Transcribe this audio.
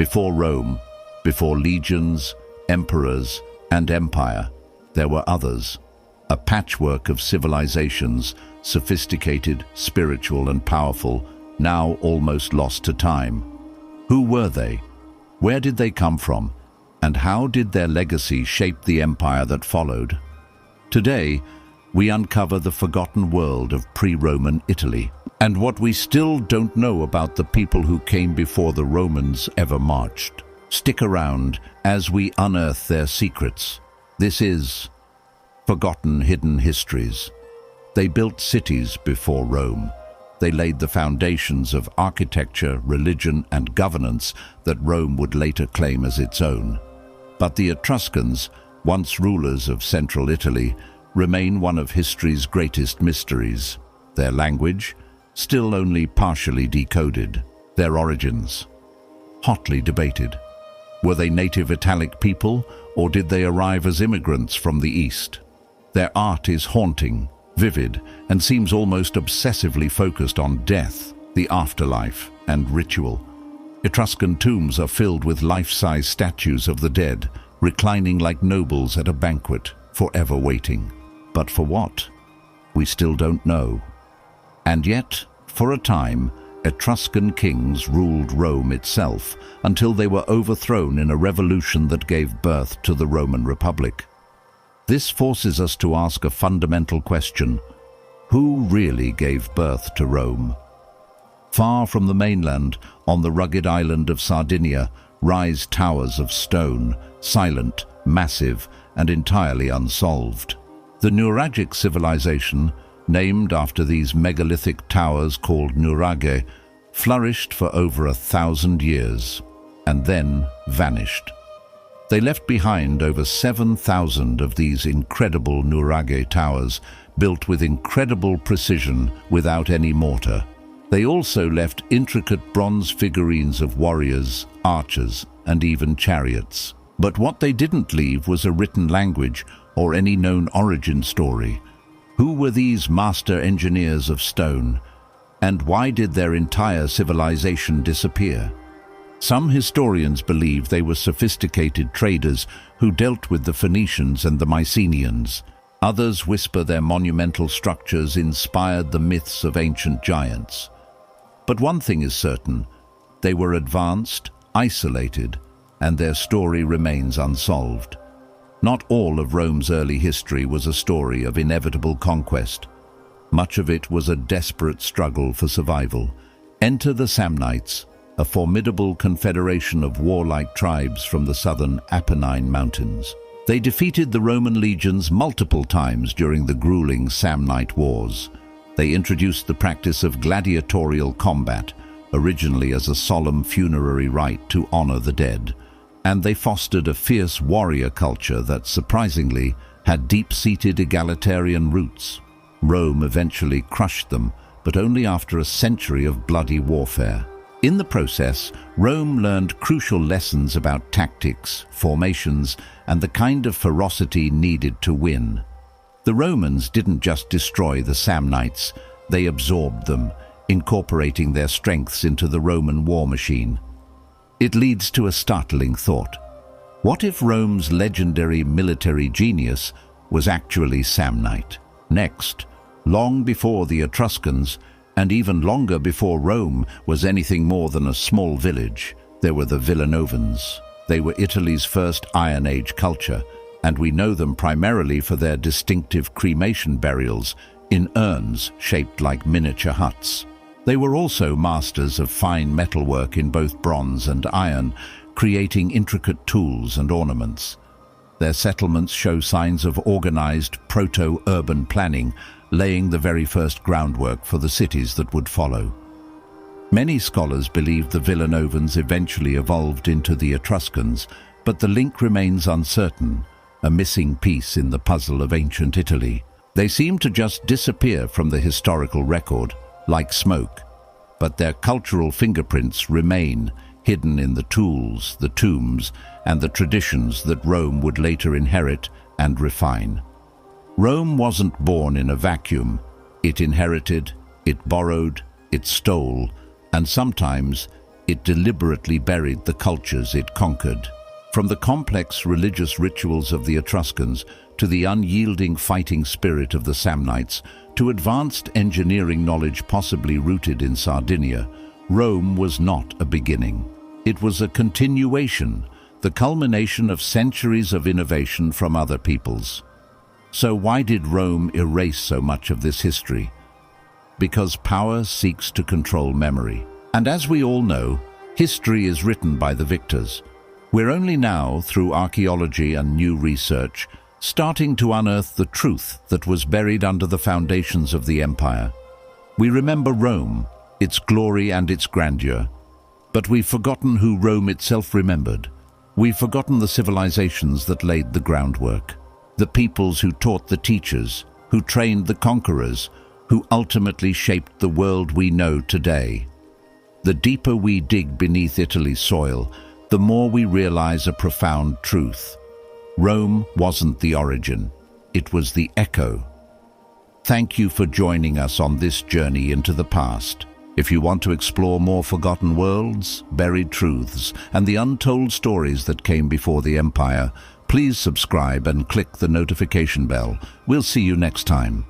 Before Rome, before legions, emperors, and empire, there were others, a patchwork of civilizations, sophisticated, spiritual, and powerful, now almost lost to time. Who were they? Where did they come from? And how did their legacy shape the empire that followed? Today, we uncover the forgotten world of pre-Roman Italy, and what we still don't know about the people who came before the Romans ever marched. Stick around as we unearth their secrets. This is Forgotten Hidden Histories. They built cities before Rome. They laid the foundations of architecture, religion, and governance that Rome would later claim as its own. But the Etruscans, once rulers of central Italy, remain one of history's greatest mysteries. Their language, still only partially decoded. Their origins, hotly debated. Were they native Italic people, or did they arrive as immigrants from the East? Their art is haunting, vivid, and seems almost obsessively focused on death, the afterlife, and ritual. Etruscan tombs are filled with life-size statues of the dead, reclining like nobles at a banquet, forever waiting. But for what? We still don't know. And yet, for a time, Etruscan kings ruled Rome itself until they were overthrown in a revolution that gave birth to the Roman Republic. This forces us to ask a fundamental question: who really gave birth to Rome? Far from the mainland, on the rugged island of Sardinia, rise towers of stone, silent, massive, and entirely unsolved. The Nuragic civilization, named after these megalithic towers called nuraghe, flourished for over 1,000 years, and then vanished. They left behind over 7,000 of these incredible nuraghe towers, built with incredible precision without any mortar. They also left intricate bronze figurines of warriors, archers, and even chariots. But what they didn't leave was a written language or any known origin story. Who were these master engineers of stone? And why did their entire civilization disappear? Some historians believe they were sophisticated traders who dealt with the Phoenicians and the Mycenaeans. Others whisper their monumental structures inspired the myths of ancient giants. But one thing is certain: they were advanced, isolated, and their story remains unsolved. Not all of Rome's early history was a story of inevitable conquest. Much of it was a desperate struggle for survival. Enter the Samnites, a formidable confederation of warlike tribes from the southern Apennine Mountains. They defeated the Roman legions multiple times during the grueling Samnite Wars. They introduced the practice of gladiatorial combat, originally as a solemn funerary rite to honor the dead. And they fostered a fierce warrior culture that, surprisingly, had deep-seated egalitarian roots. Rome eventually crushed them, but only after a century of bloody warfare. In the process, Rome learned crucial lessons about tactics, formations, and the kind of ferocity needed to win. The Romans didn't just destroy the Samnites, they absorbed them, incorporating their strengths into the Roman war machine. It leads to a startling thought. What if Rome's legendary military genius was actually Samnite? Next, long before the Etruscans, and even longer before Rome was anything more than a small village, there were the Villanovans. They were Italy's first Iron Age culture, and we know them primarily for their distinctive cremation burials in urns shaped like miniature huts. They were also masters of fine metalwork in both bronze and iron, creating intricate tools and ornaments. Their settlements show signs of organized proto-urban planning, laying the very first groundwork for the cities that would follow. Many scholars believe the Villanovans eventually evolved into the Etruscans, but the link remains uncertain, a missing piece in the puzzle of ancient Italy. They seem to just disappear from the historical record, like smoke, but their cultural fingerprints remain, hidden in the tools, the tombs, and the traditions that Rome would later inherit and refine. Rome wasn't born in a vacuum. It inherited, it borrowed, it stole, and sometimes It deliberately buried the cultures it conquered. From the complex religious rituals of the Etruscans to the unyielding fighting spirit of the Samnites to advanced engineering knowledge possibly rooted in Sardinia, Rome was not a beginning. It was a continuation, the culmination of centuries of innovation from other peoples. So why did Rome erase so much of this history? Because power seeks to control memory. And as we all know, history is written by the victors. We're only now, through archaeology and new research, starting to unearth the truth that was buried under the foundations of the empire. We remember Rome, its glory and its grandeur, but we've forgotten who Rome itself remembered. We've forgotten the civilizations that laid the groundwork, the peoples who taught the teachers, who trained the conquerors, who ultimately shaped the world we know today. The deeper we dig beneath Italy's soil, the more we realize a profound truth. Rome wasn't the origin, it was the echo. Thank you for joining us on this journey into the past. If you want to explore more forgotten worlds, buried truths, and the untold stories that came before the empire, please subscribe and click the notification bell. We'll see you next time.